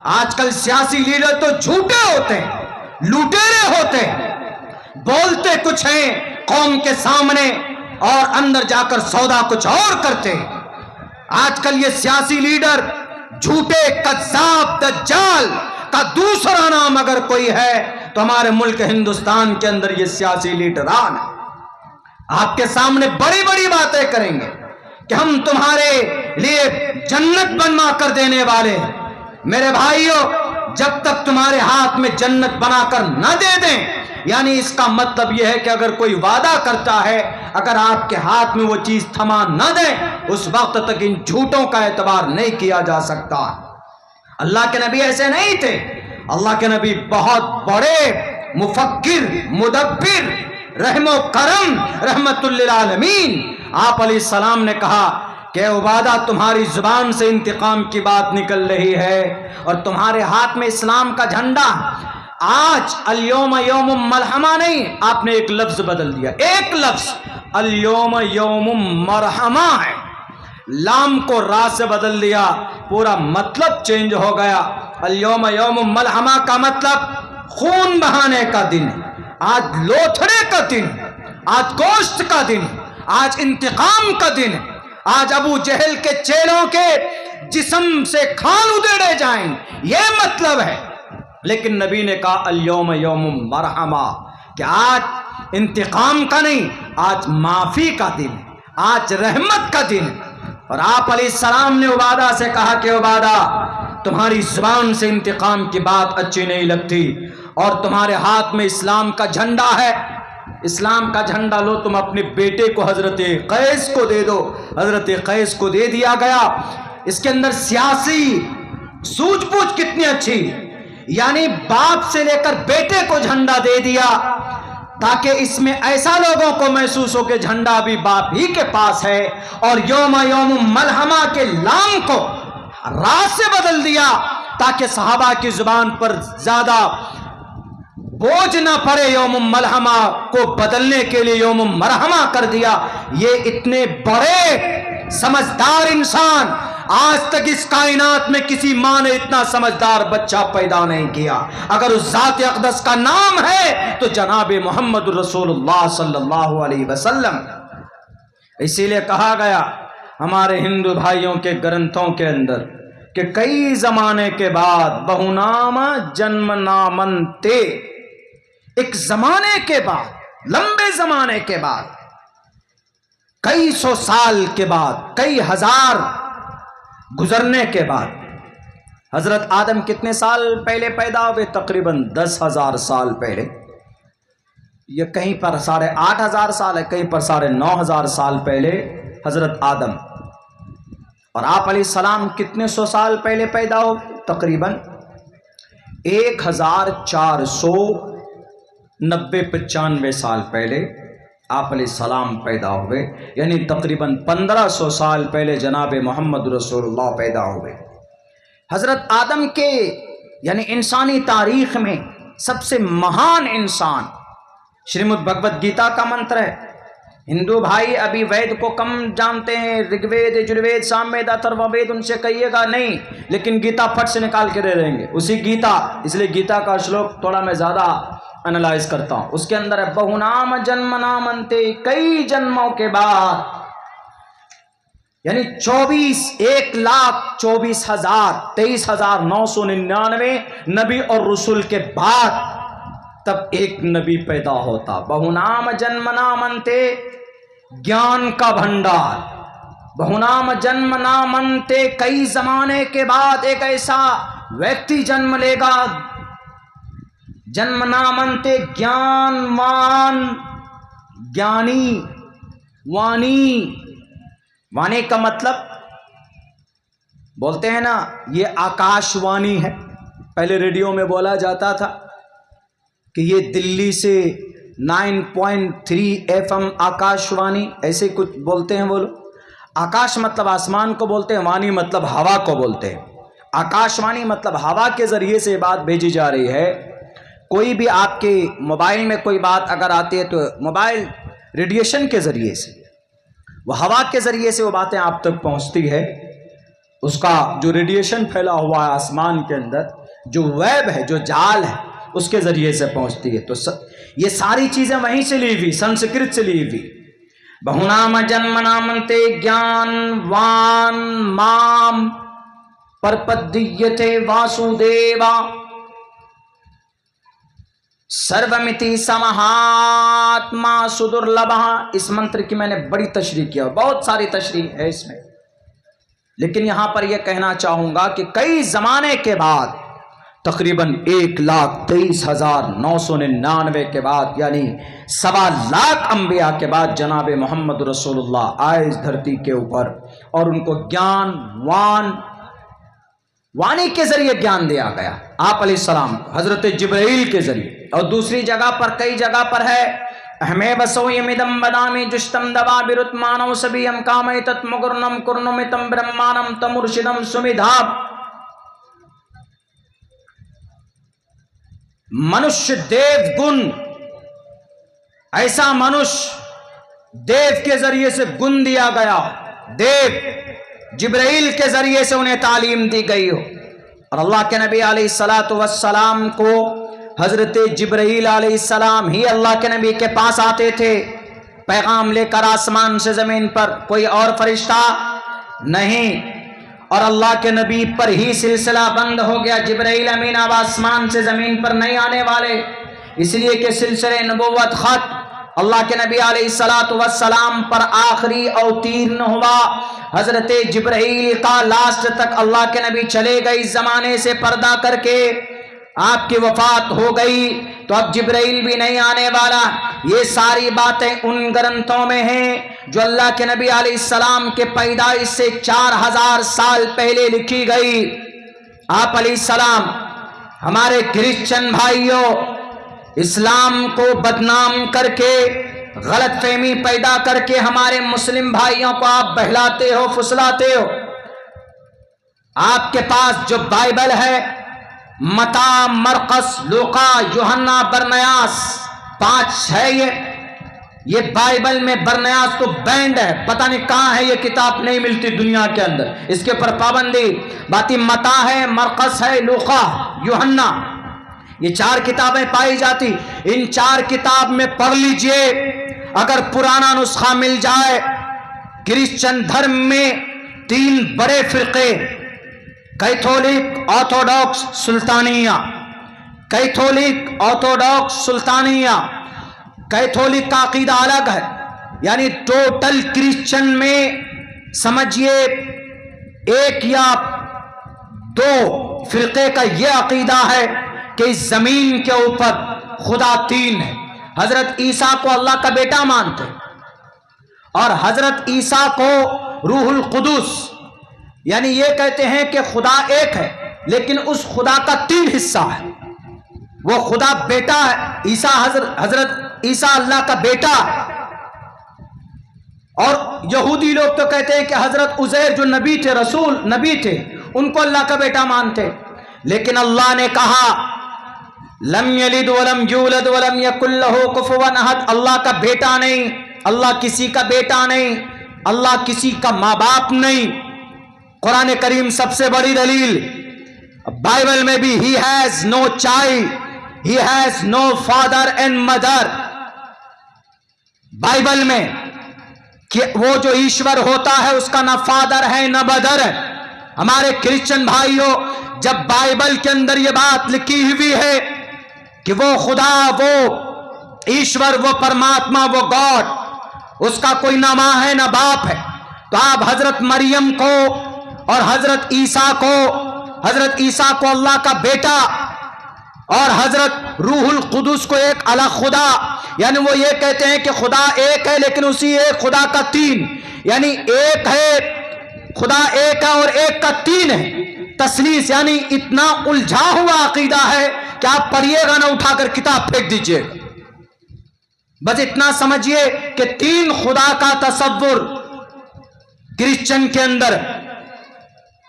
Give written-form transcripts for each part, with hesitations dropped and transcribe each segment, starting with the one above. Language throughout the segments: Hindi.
आजकल सियासी लीडर तो झूठे होते हैं, लुटेरे होते हैं, बोलते कुछ हैं कौम के सामने और अंदर जाकर सौदा कुछ और करते हैं। आजकल ये सियासी लीडर झूठे, कज़्ज़ाब, दज्जाल का दूसरा नाम अगर कोई है तो हमारे मुल्क हिंदुस्तान के अंदर ये सियासी लीडरान आपके सामने बड़ी बड़ी बातें करेंगे कि हम तुम्हारे लिए जन्नत बनवा कर देने वाले हैं। मेरे भाइयों, जब तक तुम्हारे हाथ में जन्नत बनाकर न दे दें, यानी इसका मतलब यह है कि अगर कोई वादा करता है, अगर आपके हाथ में वो चीज थमा न दे, उस वक्त तक इन झूठों का एतबार नहीं किया जा सकता। अल्लाह के नबी ऐसे नहीं थे। अल्लाह के नबी बहुत बड़े मुफक्किर, मुदब्बिर, रहमो करम, रहमतुल लिल आलमीन। आप अलैहिस्सलाम ने कहा कि उबादा, तुम्हारी जुबान से इंतकाम की बात निकल रही है और तुम्हारे हाथ में इस्लाम का झंडा। आज अल-यौम यौमुम मलहमा नहीं, आपने एक लफ्ज बदल दिया, एक लफ्ज अल-यौम यौमुम मरहमा है, लाम को रा से बदल दिया, पूरा मतलब चेंज हो गया। अल-यौम यौमुम मलहमा का मतलब खून बहाने का दिन, आज लोथड़े का दिन, आज गोश्त का दिन, आज इंतकाम का दिन, आज अबू जहल के चेलों के जिस्म से खान उधेड़े जाएंगे, ये मतलब है। लेकिन नबी ने कहा अल-यौम यौमुम मरहमा, कि आज इंतकाम का नहीं, आज माफी का दिन, आज रहमत का दिन। और आप अलैहिस्सलाम ने उबादा से कहा कि उबादा, तुम्हारी जुबान से इंतकाम की बात अच्छी नहीं लगती और तुम्हारे हाथ में इस्लाम का झंडा है, इस्लाम का झंडा लो, तुम अपने बेटे को हजरत कैस को दे दो। हजरत कैस को दे दिया गया। इसके अंदर सियासी सूझबूझ कितनी अच्छी, यानी बाप से लेकर बेटे को झंडा दे दिया, ताकि इसमें ऐसा लोगों को महसूस हो कि झंडा भी बाप ही के पास है। और यौम यौमुम मलहमा के लाम को रा से बदल दिया, ताकि सहाबा की जुबान पर ज्यादा बोझ ना पड़े, यौमुम मलहमा को बदलने के लिए यौमुम मरहमा कर दिया। ये इतने बड़े समझदार इंसान, आज तक इस कायनात में किसी माँ ने इतना समझदार बच्चा पैदा नहीं किया। अगर उस ज़ात अक़दस का नाम है तो जनाब मोहम्मद रसूलुल्लाह सल्लल्लाहु अलैहि वसल्लम। इसीलिए कहा गया हमारे हिंदू भाइयों के ग्रंथों के अंदर कि कई जमाने के बाद बहुनाम जन्म नामंते, एक जमाने के बाद, लंबे जमाने के बाद, कई सौ साल के बाद, कई हजार गुजरने के बाद, हजरत आदम कितने साल पहले पैदा हुए? तकरीबन 10,000 साल पहले। ये कहीं पर 8,500 साल है, कहीं पर 9,500 साल पहले हजरत आदम। और आप अलैहिस्सलाम कितने सौ साल पहले पैदा हो? तकरीबन 1490-95 साल पहले आप अलैहिस्सलाम पैदा हुए, यानी तकरीबन 1500 साल पहले जनाब मोहम्मद रसूलुल्लाह पैदा हुए। हज़रत आदम के यानी इंसानी तारीख में सबसे महान इंसान, श्रीमद् भगवद गीता का मंत्र है। हिंदू भाई अभी वेद को कम जानते हैं, ऋग्वेद, यजुर्वेद, सामवेद, अथर्ववेद, उनसे कहिएगा नहीं, लेकिन गीता फट से निकाल के दे देंगे, उसी गीता। इसलिए गीता का श्लोक थोड़ा मैं ज़्यादा एनालाइज करता हूं। उसके अंदर है बहुनाम जन्म नामंते, कई जन्मों के बाद, यानी 1,24,000 23,999 नबी और रसूल के बाद तब एक नबी पैदा होता। बहुनाम जन्म नामंते, ज्ञान का भंडार। बहुनाम जन्म नामंते, कई जमाने के बाद एक ऐसा व्यक्ति जन्म लेगा, जन्म नामंते, ज्ञानवान, ज्ञानी, वाणी। वाणी का मतलब बोलते हैं ना, ये आकाशवाणी है। पहले रेडियो में बोला जाता था कि ये दिल्ली से 9.3 FM आकाशवाणी, ऐसे कुछ बोलते हैं वो लोग। आकाश मतलब आसमान को बोलते हैं, वाणी मतलब हवा को बोलते हैं। आकाशवाणी मतलब हवा के जरिए से बात भेजी जा रही है। कोई भी आपके मोबाइल में कोई बात अगर आती है तो मोबाइल रेडिएशन के ज़रिए से, वो हवा के ज़रिए से वो बातें आप तक पहुंचती है। उसका जो रेडिएशन फैला हुआ है आसमान के अंदर, जो वेब है, जो जाल है, उसके जरिए से पहुंचती है। तो ये सारी चीजें वहीं से ली हुई, संस्कृत से ली हुई। बहुनाम जन्म नामंते ज्ञान वान माम परपद्यते वासुदेवा सर्वमिति समहात्मा सुदुर्लभ। इस मंत्र की मैंने बड़ी तशरीह किया, बहुत सारी तशरीह है इसमें, लेकिन यहां पर यह कहना चाहूंगा कि कई जमाने के बाद, तकरीबन 1,23,999 के बाद, यानी 1.25 अंबिया के बाद जनाब मोहम्मद रसूलुल्लाह आए इस धरती के ऊपर, और उनको ज्ञान वाणी के जरिए ज्ञान दिया गया आप अलैहिस्सलाम को, हजरत जिब्राइल के जरिए। और दूसरी जगह पर, कई जगह पर है, हमें बसोयमिदम बदामी जुष्टम दवा बिरुत मानव सभी हम कामय तत्मुगुर्नम कुर्नुमितम ब्रह्मानम तमुर्शिदम सुमिधाब। मनुष्य देव गुण, ऐसा मनुष्य देव के जरिए से गुण दिया गया, देव जिब्राइल के जरिए से उन्हें तालीम दी गई हो। और अल्लाह के नबी अलैहिस्सलातु वस्सलाम को हजरत जिब्राइल अलैहिस्सलाम ही अल्लाह के नबी के पास आते थे पैगाम लेकर आसमान से जमीन पर, कोई और फरिश्ता नहीं। और अल्लाह के नबी पर ही सिलसिला बंद हो गया, जिब्राइल अमीन अब आसमान से जमीन पर नहीं आने वाले, इसलिए कि सिलसिले नबुव्वत खत अल्लाह के नबी अलैहिस्सलातु वस्सलाम पर आखिरी अवतीर्ण हुआ। हजरत जिब्राइल का लास्ट तक अल्लाह के नबी चले गए इस जमाने से पर्दा करके, आपकी वफात हो गई, तो अब जिब्राइल भी नहीं आने वाला। ये सारी बातें उन ग्रंथों में हैं जो अल्लाह के नबी अलैहिस्सलाम के पैदाइश से 4000 साल पहले लिखी गई। आप अलैहिस्सलाम, हमारे क्रिश्चियन भाइयों, इस्लाम को बदनाम करके, गलतफहमी पैदा करके हमारे मुस्लिम भाइयों को आप बहलाते हो, फुसलाते हो। आपके पास जो बाइबल है, मता, मरकस, लूका, यूहन्ना, बरनयास, 5 है ये बाइबल में बरनयास तो बैंड है, पता नहीं कहां है, ये किताब नहीं मिलती दुनिया के अंदर, इसके ऊपर पाबंदी। बाकी मता है, मरकस है, लूका, यूहन्ना, ये 4 किताबें पाई जाती। इन 4 किताब में पढ़ लीजिए, अगर पुराना नुस्खा मिल जाए। क्रिश्चियन धर्म में 3 बड़े फिरके, Catholic, Orthodox, Sultania. Catholic, Orthodox, Sultania. Catholic का अकीदा अलग है, यानी टोटल क्रिश्चियन में समझिए 1 या 2 फिरके का यह अकीदा है कि इस जमीन के ऊपर खुदा 3 है। हजरत ईसा को अल्लाह का बेटा मानते, और हजरत ईसा को रूहुल कुदुस, यानी ये कहते हैं कि खुदा एक है, लेकिन उस खुदा का 3 हिस्सा है। वो खुदा बेटा है, ईसा हजरत ईसा अल्लाह का बेटा है। और यहूदी लोग तो कहते हैं कि हजरत उज़ैर जो नबी थे, रसूल नबी थे, उनको अल्लाह का बेटा मानते। लेकिन अल्लाह ने कहा लम यलिद वलम यूलद वलम यकुल लहू कुफुवन अहद, अल्लाह का बेटा नहीं, अल्लाह किसी का बेटा नहीं, अल्लाह किसी का माँ बाप नहीं। कुरान करीम सबसे बड़ी दलील, बाइबल में भी he has no child, he has no father and mother. Bible में कि वो जो ईश्वर होता है उसका ना फादर है ना मदर है। हमारे क्रिश्चियन भाइयों, जब बाइबल के अंदर ये बात लिखी हुई है कि वो खुदा, वो ईश्वर, वो परमात्मा, वो गॉड, उसका कोई ना माँ है ना बाप है, तो आप हजरत मरियम को और हजरत ईसा को अल्लाह का बेटा और हजरत रूहुल कुदुस को एक अलग खुदा, यानी वो ये कहते हैं कि खुदा एक है लेकिन उसी एक खुदा का 3, यानी एक है खुदा एक है और एक का 3 है। तस्लीस, यानी इतना उलझा हुआ अकीदा है कि आप पढ़िएगा ना, उठाकर किताब फेंक दीजिए। बस इतना समझिए कि 3 खुदा का तसव्वुर क्रिश्चियन के अंदर,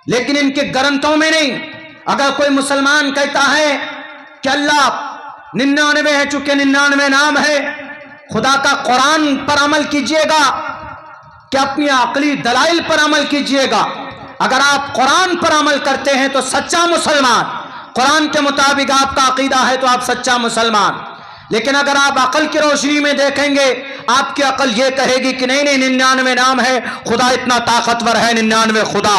लेकिन इनके ग्रंथों में नहीं। अगर कोई मुसलमान कहता है कि अल्लाह 99 है, चूंकि 99 नाम है, खुदा का कुरान पर अमल कीजिएगा कि अपनी अकली दलाइल पर अमल कीजिएगा। अगर आप कुरान पर अमल करते हैं तो सच्चा मुसलमान, कुरान के मुताबिक आपका अकीदा है तो आप सच्चा मुसलमान। लेकिन अगर आप अकल की रोशनी में देखेंगे, आपकी अकल ये कहेगी कि नहीं नहीं 99 नाम है, खुदा इतना ताकतवर है, 99 खुदा,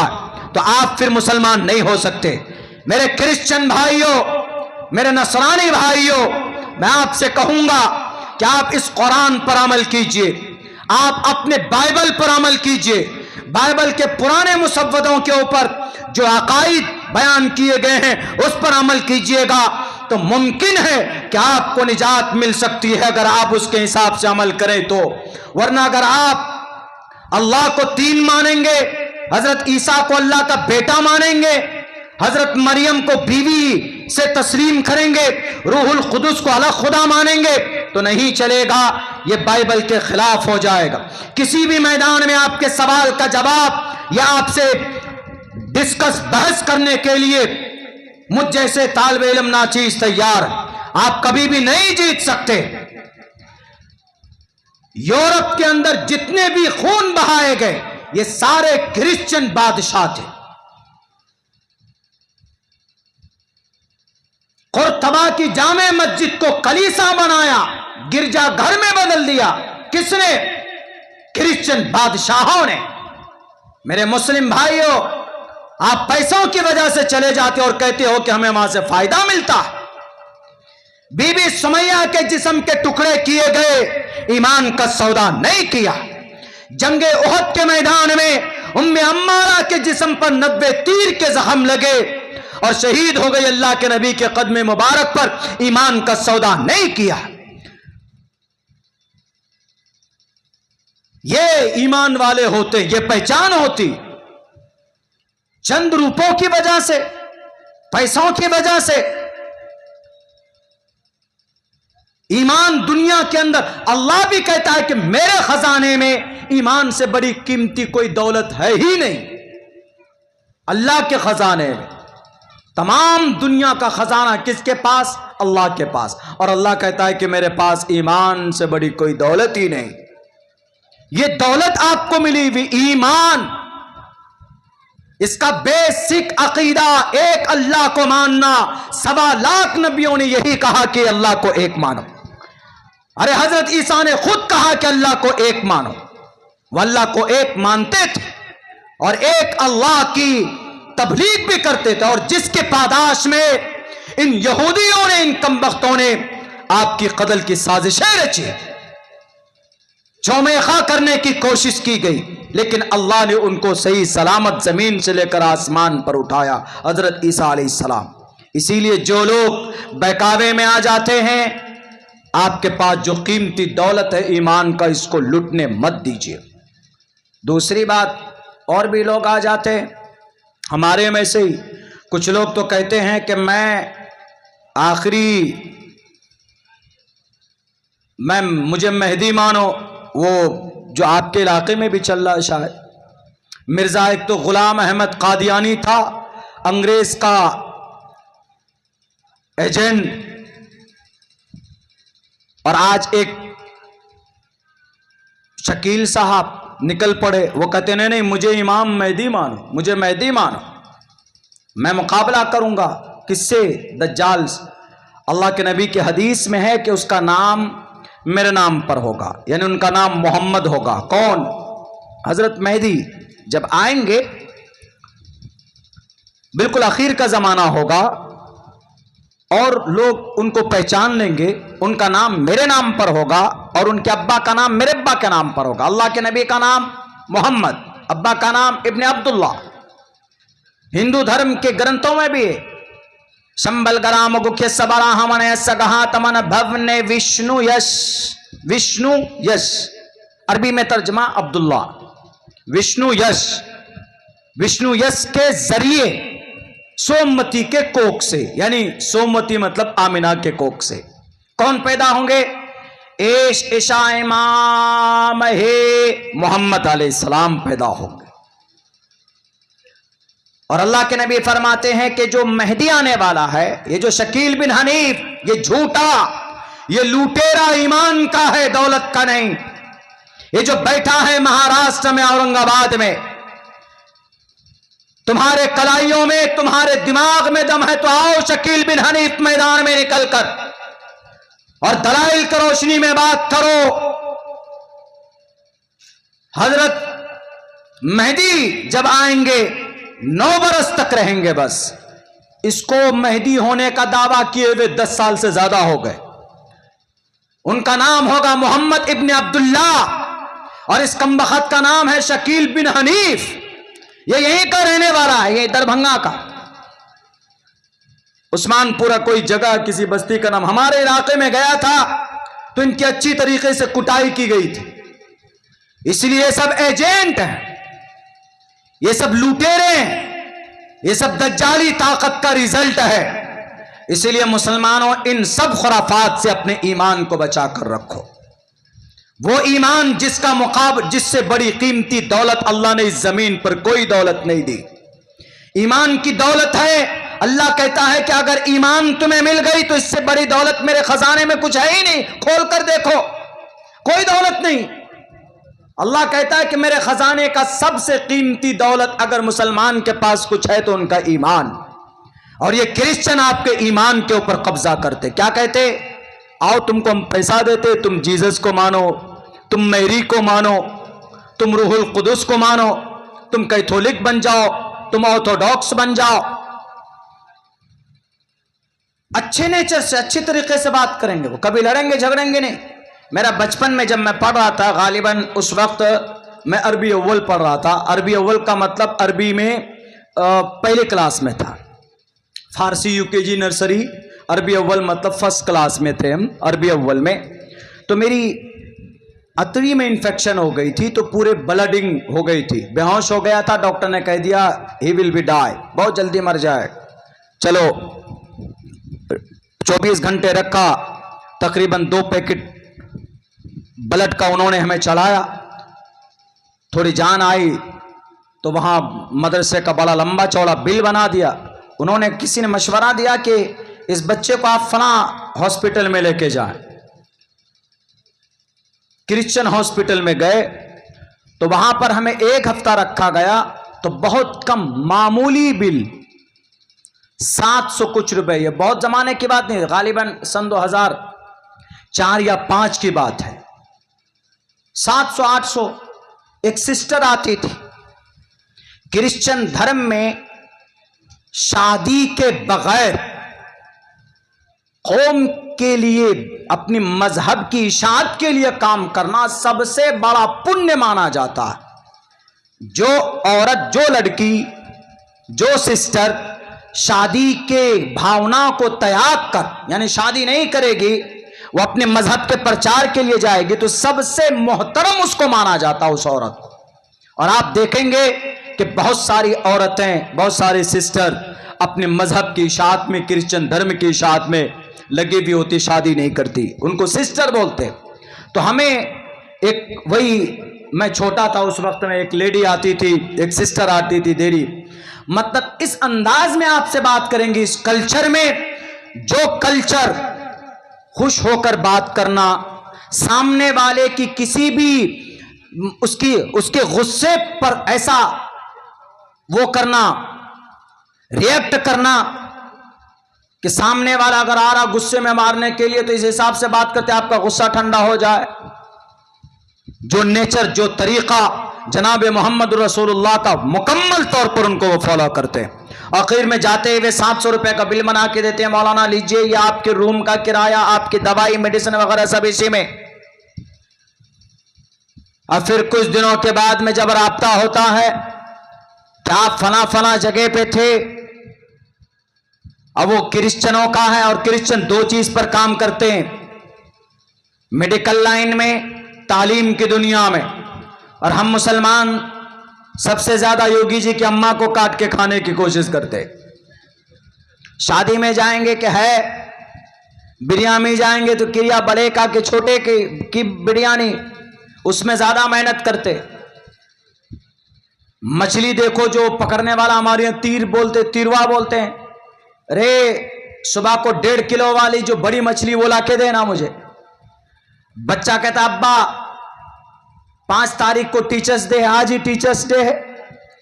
तो आप फिर मुसलमान नहीं हो सकते। मेरे क्रिश्चियन भाइयों, मेरे नसरानी भाइयों, मैं आपसे कहूंगा कि आप इस कुरान पर अमल कीजिए, आप अपने बाइबल पर अमल कीजिए। बाइबल के पुराने मुसव्वदों के ऊपर जो अकाईद बयान किए गए हैं उस पर अमल कीजिएगा तो मुमकिन है कि आपको निजात मिल सकती है, अगर आप उसके हिसाब से अमल करें तो। वरना अगर आप अल्लाह को तीन मानेंगे, हजरत ईसा को अल्लाह का बेटा मानेंगे, हजरत मरियम को बीवी से तस्लीम करेंगे, रूहुल कुदुस को अलग खुदा मानेंगे, तो नहीं चलेगा, ये बाइबल के खिलाफ हो जाएगा। किसी भी मैदान में आपके सवाल का जवाब या आपसे डिस्कस बहस करने के लिए मुझ जैसे तालिब इल्म नाचीज तैयार, आप कभी भी नहीं जीत सकते। यूरोप के अंदर जितने भी खून बहाए गए ये सारे क्रिश्चियन बादशाह थे। कुर्तबा की जामे मस्जिद को कलीसा बनाया, गिरजा घर में बदल दिया, किसने? क्रिश्चियन बादशाहों ने। मेरे मुस्लिम भाइयों, आप पैसों की वजह से चले जाते और कहते हो कि हमें वहां से फायदा मिलता। बीबी सुमैया के जिस्म के टुकड़े किए गए, ईमान का सौदा नहीं किया। जंगे उहद के मैदान में उम्मे अम्मारा के जिस्म पर 90 तीर के जख्म लगे और शहीद हो गई अल्लाह के नबी के कदम मुबारक पर, ईमान का सौदा नहीं किया। ये ईमान वाले होते, ये पहचान होती। चंद रुपयों की वजह से, पैसों की वजह से ईमान दुनिया के अंदर, अल्लाह भी कहता है कि मेरे खजाने में ईमान से बड़ी कीमती कोई दौलत है ही नहीं। अल्लाह के खजाने में तमाम दुनिया का खजाना किसके पास? अल्लाह के पास। और अल्लाह कहता है कि मेरे पास ईमान से बड़ी कोई दौलत ही नहीं। ये दौलत आपको मिली हुई ईमान, इसका बेसिक अकीदा एक अल्लाह को मानना। 1.25 लाख नबियों ने यही कहा कि अल्लाह को एक मानो। अरे हजरत ईसा ने खुद कहा कि अल्लाह को एक मानो, वह अल्लाह को एक मानते थे और एक अल्लाह की तबलीग भी करते थे। और जिसके पादाश में इन यहूदियों ने, इन कमबख्तों ने आपकी कत्ल की साजिशें रची, चौमेखा करने की कोशिश की गई, लेकिन अल्लाह ने उनको सही सलामत जमीन से लेकर आसमान पर उठाया, हजरत ईसा अलैहिस्सलाम। इसीलिए जो लोग बहकावे में आ जाते हैं, आपके पास जो कीमती दौलत है ईमान का, इसको लुटने मत दीजिए। दूसरी बात, और भी लोग आ जाते हैं हमारे में से ही। कुछ लोग तो कहते हैं कि मुझे मेहदी मानो। वो जो आपके इलाके में भी चल रहा है शायद, मिर्जा एक तो गुलाम अहमद कादियानी था, अंग्रेज का एजेंट, और आज एक शकील साहब निकल पड़े, वो कहते नहीं मुझे इमाम मेहदी मानो, मुझे मेहदी मानो, मैं मुकाबला करूंगा किससे? दज्जाल। अल्लाह के नबी के हदीस में है कि उसका नाम मेरे नाम पर होगा, यानी उनका नाम मोहम्मद होगा। कौन? हजरत मेहदी। जब आएंगे बिल्कुल आखिर का जमाना होगा और लोग उनको पहचान लेंगे, उनका नाम मेरे नाम पर होगा और उनके अब्बा का नाम मेरे अब्बा के नाम पर होगा। अल्लाह के नबी का नाम मोहम्मद, अब्बा का नाम इब्ने अब्दुल्ला। हिंदू धर्म के ग्रंथों में भी संबल गराम गुख्य सबरा हमन सगहा तमन भवने विष्णु यश, विष्णु यश, अरबी में तर्जमा अब्दुल्ला, विष्णु यश। विष्णु यश के जरिए सोमवती के कोख से, यानी सोमवती मतलब आमिना के कोख से कौन पैदा होंगे? एश ईशा इमाम है मोहम्मद अलैहिस्सलाम पैदा होंगे। और अल्लाह के नबी फरमाते हैं कि जो मेहदी आने वाला है, ये जो शकील बिन हनीफ, ये झूठा, ये लुटेरा ईमान का है, दौलत का नहीं। ये जो बैठा है महाराष्ट्र में, औरंगाबाद में, तुम्हारे कलाइयों में, तुम्हारे दिमाग में दम है तो आओ शकील बिन हनीफ मैदान में निकलकर और दलाइल की रोशनी में बात करो। हजरत मेहदी जब आएंगे 9 बरस तक रहेंगे, बस इसको मेहदी होने का दावा किए हुए 10 साल से ज्यादा हो गए। उनका नाम होगा मोहम्मद इब्न अब्दुल्ला और इस कमबख्त का नाम है शकील बिन हनीफ। ये यहीं का रहने वाला है, ये दरभंगा का उस्मानपुरा कोई जगह किसी बस्ती का नाम। हमारे इलाके में गया था तो इनकी अच्छी तरीके से कुटाई की गई थी, इसलिए ये सब एजेंट हैं, ये सब लुटेरे हैं, ये सब दज्जाली ताकत का रिजल्ट है। इसलिए मुसलमानों इन सब खुराफात से अपने ईमान को बचा कर रखो। वो ईमान जिससे बड़ी कीमती दौलत अल्लाह ने इस जमीन पर कोई दौलत नहीं दी। ईमान की दौलत है। अल्लाह कहता है कि अगर ईमान तुम्हें मिल गई तो इससे बड़ी दौलत मेरे खजाने में कुछ है ही नहीं, खोल कर देखो कोई दौलत नहीं। अल्लाह कहता है कि मेरे खजाने का सबसे कीमती दौलत अगर मुसलमान के पास कुछ है तो उनका ईमान। और ये क्रिश्चियन आपके ईमान के ऊपर कब्जा करते। क्या कहते? आओ तुमको हम पैसा देते, तुम जीसस को मानो, तुम मैरी को मानो, तुम रूहुल कुदुस को मानो, तुम कैथोलिक बन जाओ, तुम ऑर्थोडॉक्स बन जाओ। अच्छे नेचर से अच्छी तरीके से बात करेंगे, वो कभी लड़ेंगे झगड़ेंगे नहीं। मेरा बचपन में जब मैं पढ़ रहा था, गालिबन उस वक्त मैं अरबी अव्वल पढ़ रहा था। अरबी अव्वल का मतलब अरबी में पहले क्लास में था, फारसी यूकेजी नर्सरी, अरबी अव्वल मतलब फर्स्ट क्लास में थे हम अरबी अव्वल में। तो मेरी अतरी में इन्फेक्शन हो गई थी, तो पूरे ब्लडिंग हो गई थी, बेहोश हो गया था। डॉक्टर ने कह दिया ही विल बी डाई, बहुत जल्दी मर जाए। चलो 24 घंटे रखा, तकरीबन 2 पैकेट ब्लड का उन्होंने हमें चढ़ाया। थोड़ी जान आई तो वहां मदरसे का बड़ा लंबा चौड़ा बिल बना दिया। उन्होंने किसी ने मशवरा दिया कि इस बच्चे को आप फला हॉस्पिटल में लेके जाएं। क्रिश्चियन हॉस्पिटल में गए तो वहां पर हमें 1 हफ्ता रखा गया, तो बहुत कम मामूली बिल 700 कुछ रुपए। ये बहुत जमाने की बात नहीं, गालिबन सन 2004 या 5 की बात है। 700-800। एक सिस्टर आती थी। क्रिश्चियन धर्म में शादी के बगैर कौम के लिए, अपनी मजहब की इशाअत के लिए काम करना सबसे बड़ा पुण्य माना जाता है। जो औरत, जो लड़की, जो सिस्टर शादी के भावना को त्याग कर, यानी शादी नहीं करेगी, वो अपने मजहब के प्रचार के लिए जाएगी, तो सबसे मोहतरम उसको माना जाता है, उस औरत को। और आप देखेंगे कि बहुत सारी औरतें, बहुत सारी सिस्टर अपने मजहब की इशाअत में, क्रिश्चियन धर्म की इशाअत में लगी हुई होती, शादी नहीं करती, उनको सिस्टर बोलते। तो हमें एक, वही मैं छोटा था उस वक्त में, एक लेडी आती थी, एक सिस्टर आती थी देरी, मतलब इस अंदाज में आपसे बात करेंगी, इस कल्चर में, जो कल्चर खुश होकर बात करना, सामने वाले की किसी भी उसके गुस्से पर ऐसा वो करना, रिएक्ट करना कि सामने वाला अगर आ रहा गुस्से में मारने के लिए तो इस हिसाब से बात करते आपका गुस्सा ठंडा हो जाए। जो नेचर, जो तरीका जनाब मोहम्मद रसूलुल्लाह का मुकम्मल तौर पर उनको वो फॉलो करते हैं। आखिर में जाते हुए 700 रुपए का बिल बना के देते हैं, मौलाना लीजिए, ये आपके रूम का किराया, आपकी दवाई, मेडिसिन वगैरह सब इसी में। और फिर कुछ दिनों के बाद में जब राब्ता होता है कि आप फला फला जगह पे थे, अब वो क्रिश्चियनों का है, और क्रिश्चियन 2 चीज पर काम करते हैं, मेडिकल लाइन में, तालीम की दुनिया में। और हम मुसलमान सबसे ज्यादा योगी जी की अम्मा को काट के खाने की कोशिश करते। शादी में जाएंगे कि है बिरयानी, जाएंगे तो क्रिया बड़े का कि छोटे की बिरयानी, उसमें ज्यादा मेहनत करते। मछली देखो, जो पकड़ने वाला हमारे यहाँ तीर बोलते, तिरवा बोलते हैं, अरे सुबह को 1.5 किलो वाली जो बड़ी मछली वो ला के देना मुझे। बच्चा कहता अब्बा 5 तारीख को टीचर्स डे है, आज ही टीचर्स डे है,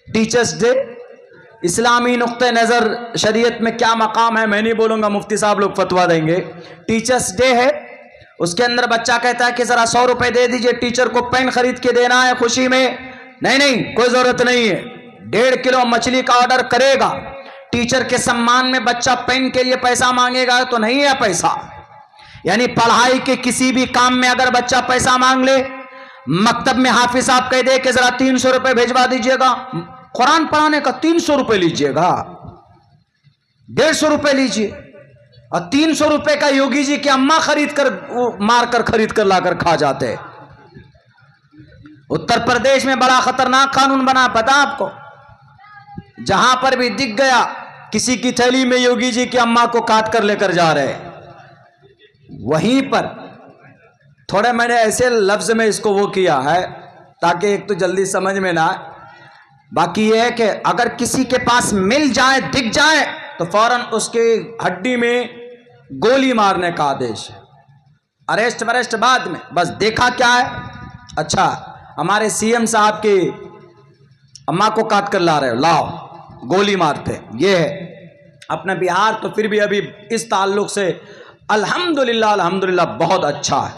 टीचर्स डे इस्लामी नुक्ते नज़र शरीयत में क्या मकाम है मैं नहीं बोलूँगा, मुफ्ती साहब लोग फतवा देंगे। टीचर्स डे है, उसके अंदर बच्चा कहता है कि ज़रा 100 रुपये दे दीजिए, टीचर को पेन खरीद के देना है खुशी में। नहीं, कोई ज़रूरत नहीं है। 1.5 किलो मछली का ऑर्डर करेगा, टीचर के सम्मान में बच्चा पेन के लिए पैसा मांगेगा तो नहीं है पैसा। यानी पढ़ाई के किसी भी काम में अगर बच्चा पैसा मांग ले, मकतब में हाफिज साहब कह दे कि जरा 300 रुपये भिजवा दीजिएगा, कुरान पढ़ाने का 300 रुपये लीजिएगा, 150 रुपये लीजिए, और 300 रुपये का योगी जी की अम्मा खरीद कर मार कर खरीद कर लाकर खा जाते। उत्तर प्रदेश में बड़ा खतरनाक कानून बना, पता आपको? जहां पर भी दिख गया किसी की थैली में योगी जी की अम्मा को काट कर लेकर जा रहे, वहीं पर थोड़े मैंने ऐसे लफ्ज में इसको वो किया है ताकि एक तो जल्दी समझ में ना आए, बाकी यह है कि अगर किसी के पास मिल जाए, दिख जाए, तो फौरन उसके हड्डी में गोली मारने का आदेश है। अरेस्ट वरेस्ट बाद में, बस देखा क्या है, अच्छा हमारे सीएम साहब की अम्मा को काट कर ला रहे हो, लाओ गोली मारते। ये है अपना बिहार, तो फिर भी अभी इस ताल्लुक से अल्हम्दुलिल्लाह बहुत अच्छा है,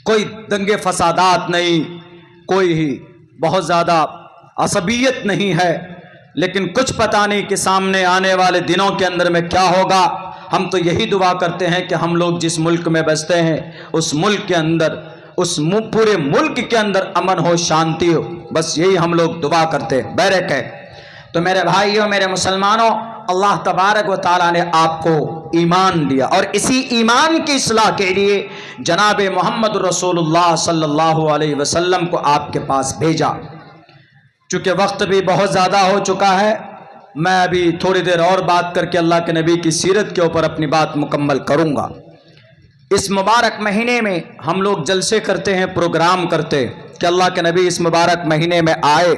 कोई दंगे फसादात नहीं, कोई ही बहुत ज़्यादा असबियत नहीं है। लेकिन कुछ पता नहीं कि सामने आने वाले दिनों के अंदर में क्या होगा। हम तो यही दुआ करते हैं कि हम लोग जिस मुल्क में बसते हैं उस मुल्क के अंदर, पूरे मुल्क के अंदर अमन हो, शांति हो, बस यही हम लोग दुआ करते हैं। बैरक है। तो मेरे भाइयों, मेरे मुसलमानों, अल्लाह तबारक व तआला ने आपको ईमान दिया और इसी ईमान की इस्लाह के लिए जनाब मोहम्मद रसूलुल्लाह सल्लल्लाहु अलैहि वसल्लम को आपके पास भेजा। चूँकि वक्त भी बहुत ज़्यादा हो चुका है, मैं अभी थोड़ी देर और बात करके अल्लाह के नबी की सीरत के ऊपर अपनी बात मुकम्मल करूँगा। इस मुबारक महीने में हम लोग जलसे करते हैं, प्रोग्राम करते कि अल्लाह के नबी इस मुबारक महीने में आए,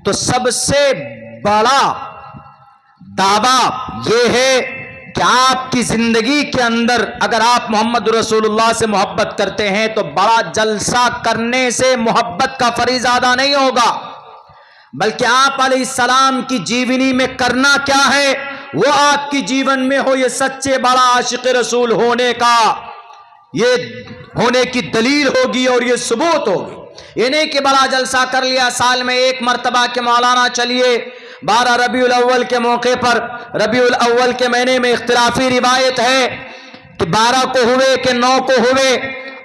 तो सबसे बड़ा दावा ये है कि आपकी जिंदगी के अंदर अगर आप मोहम्मद रसूलुल्लाह से मोहब्बत करते हैं तो बड़ा जलसा करने से मोहब्बत का फरीज़ा अदा नहीं होगा, बल्कि आप अलैहिस्सलाम की जीवनी में करना क्या है वो आपकी जीवन में हो, ये सच्चे बड़ा आशिक रसूल होने का ये होने की दलील होगी और ये सबूत होगी। ये नहीं कि बड़ा जलसा कर लिया साल में एक मरतबा के मौलाना चलिए 12 रबीउल अव्वल के मौके पर, रबीउल अव्वल के महीने में इख्तिलाफी रिवायत है कि 12 को हुए कि 9 को हुए,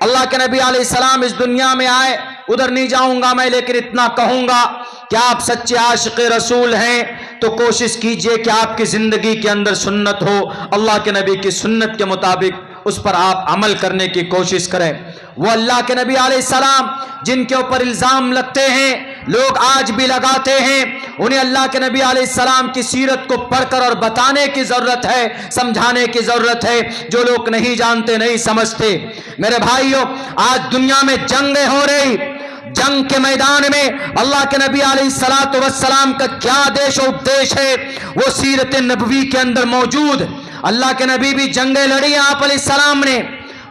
अल्लाह के नबी अलैहिस्सलाम इस दुनिया में आए। उधर नहीं जाऊंगा मैं, लेकिन इतना कहूंगा कि आप सच्चे आशिक रसूल हैं तो कोशिश कीजिए कि आपकी जिंदगी के अंदर सुन्नत हो, अल्लाह के नबी की सुन्नत के मुताबिक उस पर आप अमल करने की कोशिश करें। वो अल्लाह के नबी अलैहिस्सलाम जिनके ऊपर इल्ज़ाम लगते हैं, लोग आज भी लगाते हैं, उन्हें अल्लाह के नबी अलैहिस्सलाम की सीरत को पढ़कर और बताने की ज़रूरत है, समझाने की ज़रूरत है। जो लोग नहीं जानते, नहीं समझते, मेरे भाइयों, आज दुनिया में जंगें हो रही, जंग के मैदान में अल्लाह के नबी अलैहिस्सलातु वस्सलाम का क्या आदेश और उपदेश है वो सीरत नबवी के अंदर मौजूद। अल्लाह के नबी भी जंगें लड़ी आप अलैहिस्सलाम ने,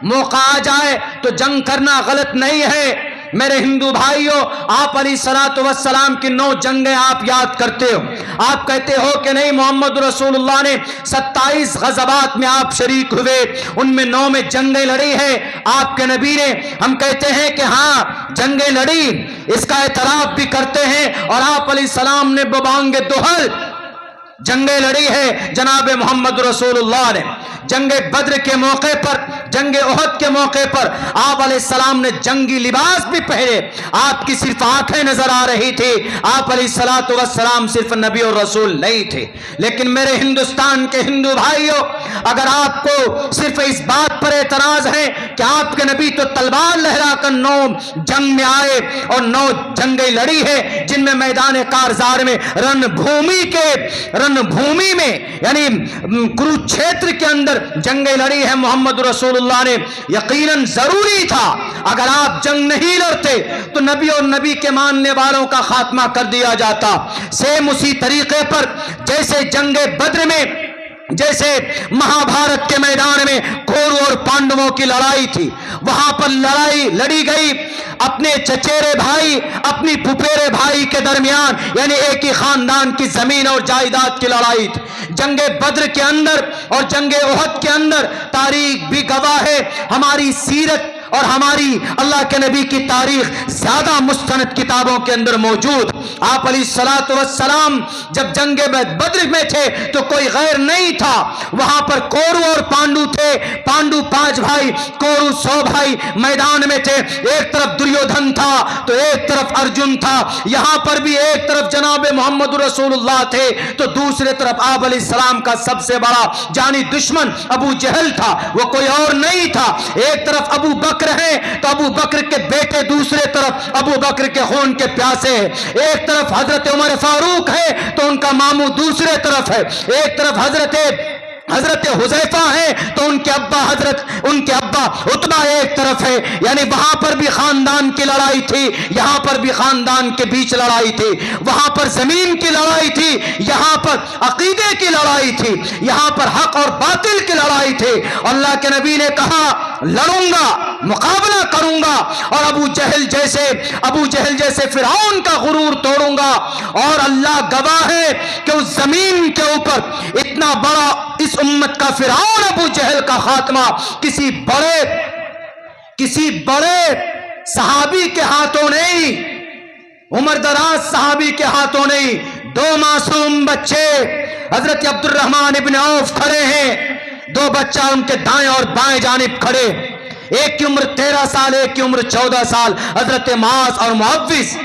मौका आ जाए तो जंग करना गलत नहीं है। मेरे हिंदू भाइयों, आप अलैहिस्सलातु वस्सलाम की 9 जंगें आप याद करते हो, आप कहते हो कि नहीं मोहम्मद रसूलुल्लाह ने 27 गज़वात में आप शरीक हुए, उनमें 9 में जंगें लड़ी है आपके नबी ने। हम कहते हैं कि हाँ जंगें लड़ी, इसका एतराफ़ भी करते हैं, और आप अलैहिस्सलाम ने बबांगे दुहल जंगें लड़ी है जनाब मोहम्मद रसूलुल्लाह ने। जंगे बद्र के मौके पर, जंगे उहद के मौके पर आप अलैहिस्सलाम ने जंगी लिबास भी पहने, आपकी सिर्फ आंखें नजर आ रही थी, आप अलैहिस्सलातु वस्सलाम सिर्फ नबी और रसूल नहीं थे। लेकिन मेरे हिंदुस्तान के हिंदू भाइयों, अगर आपको सिर्फ इस बात पर एतराज है कि आपके नबी तो तलवार लहराकर 9 जंग में आए और 9 जंगें लड़ी है, जिनमें मैदान कारजार में रणभूमि में यानी कुरुक्षेत्र के अंदर जंगें लड़ी है मोहम्मद रसूलुल्लाह ने, यकीनन जरूरी था अगर आप जंग नहीं लड़ते तो नबी और नबी के मानने वालों का खात्मा कर दिया जाता। सेम उसी तरीके पर जैसे जंगे बद्र में जैसे महाभारत के मैदान में कौरव और पांडवों की लड़ाई थी, वहां पर लड़ाई लड़ी गई अपने चचेरे भाई अपनी फुफेरे भाई के दरमियान, यानी एक ही खानदान की जमीन और जायदाद की लड़ाई थी। जंगे बद्र के अंदर और जंगे ओहद के अंदर तारीख भी गवाह है, हमारी सीरत और हमारी अल्लाह के नबी की तारीख ज्यादा मुस्तनद किताबों के अंदर मौजूद। आप अलैहिस्सलातु वस्सलाम जब जंगे बद्र में थे तो कोई गैर नहीं था, वहां पर कौरव और पांडु थे, पांडु 5 भाई, कौरव 100 भाई मैदान में थे। एक तरफ दुर्योधन था तो एक तरफ अर्जुन था, यहां पर भी एक तरफ जनाब मोहम्मद रसूलुल्लाह थे तो दूसरे तरफ आप अलैहिस्सलाम का सबसे बड़ा जानी दुश्मन अबू जहल था, वो कोई और नहीं था। एक तरफ अबू बकर है तो अबू बकर के बेटे, दूसरे तरफ अबू बकर के खून के प्यासे हैं। एक तरफ हजरत उमर फारूक है तो उनका मामू दूसरे तरफ है। एक तरफ हजरत हुजैफा है तो उनके अब्बा उतबा एक तरफ है, यानी वहां पर भी खानदान की लड़ाई थी, यहां पर भी खानदान के बीच लड़ाई थी। वहां पर जमीन की लड़ाई थी, यहां पर अकीदे की लड़ाई थी, यहां पर हक और बातिल की लड़ाई थी। अल्लाह के नबी ने कहा लड़ूंगा, मुकाबला करूंगा और अबू जहल जैसे फिरौन का गुरूर तोड़ूंगा। और अल्लाह गवाह है कि उस जमीन के ऊपर इतना बड़ा इस उम्मत का फिरौन अबू जहल का खात्मा किसी बड़े सहाबी के हाथों नहीं, उम्र दराज सहाबी के हाथों नहीं। 2 मासूम बच्चे हजरत अब्दुर्रहमान इब्न औफ खड़े हैं, 2 बच्चा उनके दाएं और बाएं जानिब खड़े, एक की उम्र 13 साल, एक की उम्र 14 साल, हजरत मास और मुअव्विस।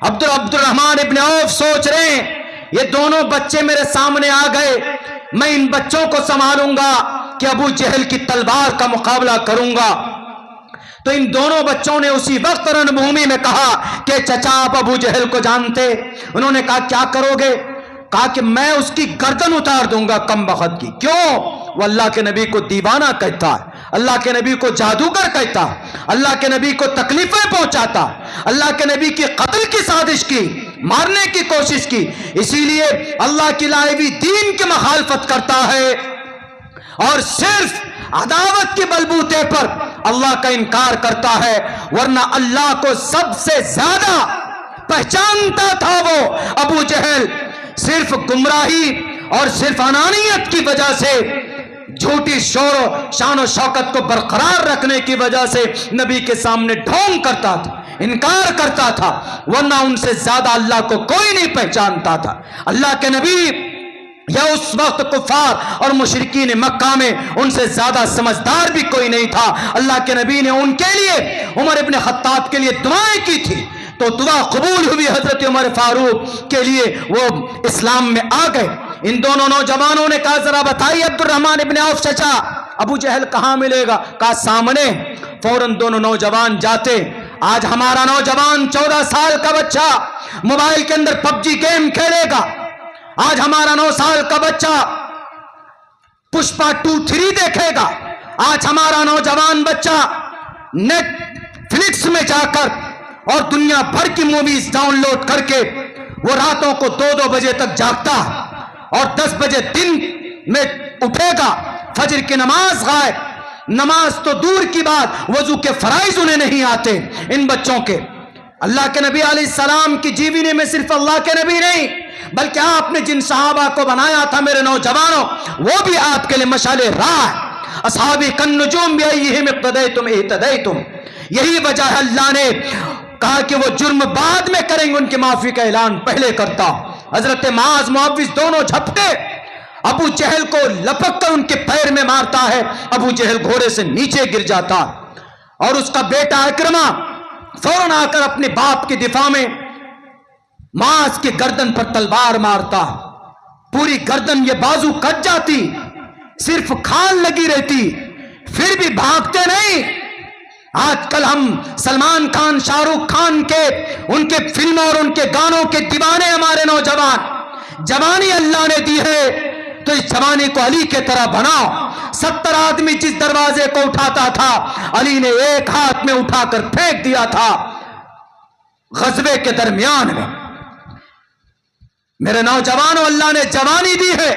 अब्दुर्रहमान इब्न औफ सोच रहे हैं ये दोनों बच्चे मेरे सामने आ गए, मैं इन बच्चों को संभालूंगा कि अबू जहल की तलवार का मुकाबला करूंगा। तो इन दोनों बच्चों ने उसी वक्त रणभूमि में कहा कि चचा आप अबू जहल को जानते? उन्होंने कहा क्या करोगे? कहा कि मैं उसकी गर्दन उतार दूंगा कमबख्त की। क्यों? वो अल्लाह के नबी को दीवाना कहता है, अल्लाह के नबी को जादूगर कहता है, अल्लाह के नबी को तकलीफें पहुंचाता, अल्लाह के नबी की कत्ल की साजिश की, मारने की कोशिश की, इसीलिए अल्लाह की लाई हुई दीन की मुखालफत करता है और सिर्फ अदावत के बलबूते पर अल्लाह का इनकार करता है। वरना अल्लाह को सबसे ज्यादा पहचानता था वो अबू जहल, सिर्फ गुमराही और सिर्फ अनानियत की वजह से, झूठी शान और शौकत को बरकरार रखने की वजह से नबी के सामने ढोंग करता था, इनकार करता था, वरना उनसे ज्यादा अल्लाह को कोई नहीं पहचानता था। अल्लाह के नबी या उस वक्त कुफार और मुशरिकीन मक्का में उनसे ज्यादा समझदार भी कोई नहीं था। अल्लाह के नबी ने उनके लिए, उमर इब्न खत्ताब के लिए दुआएं की थी तो दुआ कबूल हुई। हजरत उमर फारूक के लिए वो इस्लाम में आ गए। इन दोनों नौजवानों ने कहा जरा बताइए अब्दुर्रहमान इब्न औफ चचा अबू जहल कहां मिलेगा? कहा सामने। फौरन दोनों नौजवान जाते। आज हमारा नौजवान 14 साल का बच्चा मोबाइल के अंदर पबजी गेम खेलेगा, आज हमारा 9 साल का बच्चा पुष्पा 2-3 देखेगा, आज हमारा नौजवान बच्चा नेटफ्लिक्स में जाकर और दुनिया भर की मूवीज डाउनलोड करके वो रातों को 2-2 बजे तक जागता और 10 बजे दिन में उठेगा। फजर की नमाज गायब, नमाज तो दूर की बात, वजू के फराइज उन्हें नहीं आते इन बच्चों के। अल्लाह के नबी अलैहिस्सलाम की जीवनी में सिर्फ अल्लाह के नबी नहीं बल्कि आपने जिन सहाबा को बनाया था मेरे नौजवानों, वो भी आपके लिए मशाले राह है। असहाबी कन्नुजुम बिअय्यिहिम इक्तदैतुम इहतदैतुम। यही वजह है अल्लाह ने कहा कि वो जुर्म बाद में करेंगे, उनकी माफी का ऐलान पहले करता। हजरत माज मुअव्विज दोनों झपटे अबू जहल को लपक कर उनके पैर में मारता है। अबू जहल घोड़े से नीचे गिर जाता और उसका बेटा इकरमा फौरन आकर अपने बाप के दिफा में मास के गर्दन पर तलवार मारता। पूरी गर्दन ये बाजू कट जाती, सिर्फ खाल लगी रहती, फिर भी भागते नहीं। आजकल हम सलमान खान, शाहरुख खान के उनके फिल्मों और उनके गानों के दीवाने हमारे नौजवान। जवानी अल्लाह ने दी है तो इस जवानी को अली के तरह बनाओ। 70 आदमी जिस दरवाजे को उठाता था अली ने एक हाथ में उठाकर फेंक दिया था गजबे के दरमियान में। मेरे नौजवानों, अल्लाह ने जवानी दी है,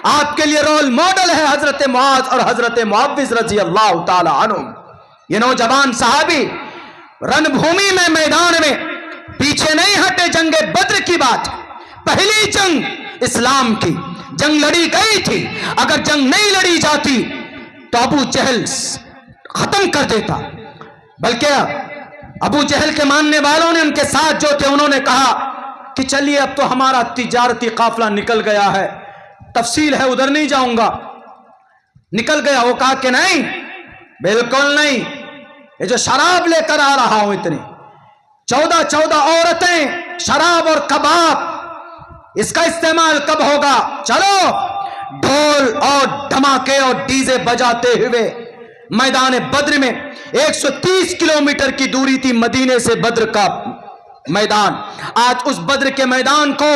आपके लिए रोल मॉडल है हजरत मुआज और हजरत मुअव्विज रजी अल्लाह ताला अन्हुम। ये नौजवान सहाबी रणभूमि में, मैदान में पीछे नहीं हटे। जंगे बद्र की बात, पहली जंग इस्लाम की, जंग लड़ी गई थी। अगर जंग नहीं लड़ी जाती तो अबू जहल खत्म कर देता। बल्कि अबू जहल के मानने वालों ने, उनके साथ जो थे, उन्होंने कहा कि चलिए अब तो हमारा तिजारती काफिला निकल गया है, तफसील है उधर नहीं जाऊंगा। निकल गया। वो कहा कि नहीं, बिल्कुल नहीं, ये जो शराब लेकर आ रहा हूं, इतनी 14 औरतें, शराब और कबाब, इसका इस्तेमाल कब होगा? चलो ढोल और धमाके और डीजे बजाते हुए मैदान बद्र में 130 किलोमीटर की दूरी थी मदीने से बद्र का मैदान। आज उस बद्र के मैदान को